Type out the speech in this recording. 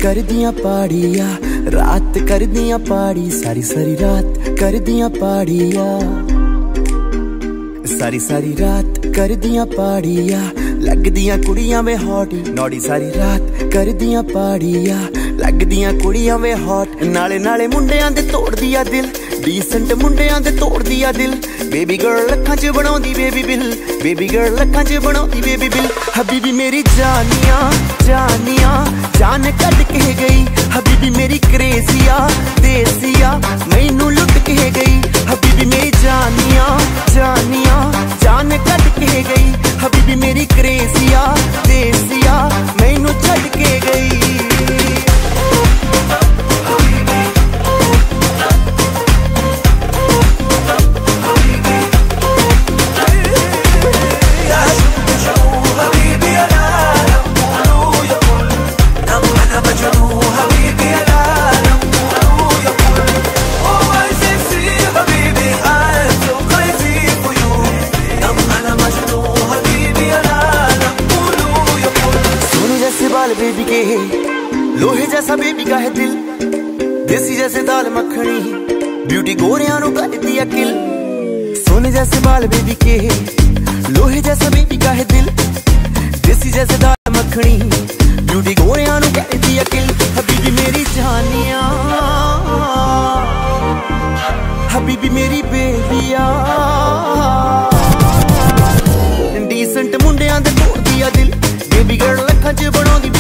कर दियां पाड़िया रात कर दियां पाड़ी सारी सारी रात कर दियां पाड़िया सारी सारी रात कर दियां पाड़िया लग दियां कुड़ियां में हॉट नौड़ी सारी रात कर दियां पाड़िया लग दियां कुड़ियां में हॉट नाले नाले मुंडियां दे तोड़ दिया दिल डीसेंट मुंडियां दे तोड़ दिया दिल बेबी गर्ल लखां च बनाउंदी बेबी बिल बेबी गर्ल लखां च बनाउंदी बेबी बिल हबीबी मेरी जानिया जानिया जान कट के गई हबीबी मेरी क्रेजिया देसिया मैनू लुट के गई हबीबी मेरी जानिया जानिया जान कट के गई हबीबी मेरी क्रेजिया देसिया मैनू छड़ के गई। बाल बेबी के लोहे जैसा बेबी का है दिल देसी जैसे दाल मखनी ब्यूटी गोरियां नु कर दिया किल सोने जैसे बाल बेबी के लोहे जैसा बेबी का है दिल देसी जैसे दाल मखनी ब्यूटी गोरियां नु कर दिया किल हबीबी मेरी जानिया हबीबी मेरी बेबिया डीसेंट मुंडियां दे तोड़ दिया दिल बेबी गर्ल लखां च बनाउंदी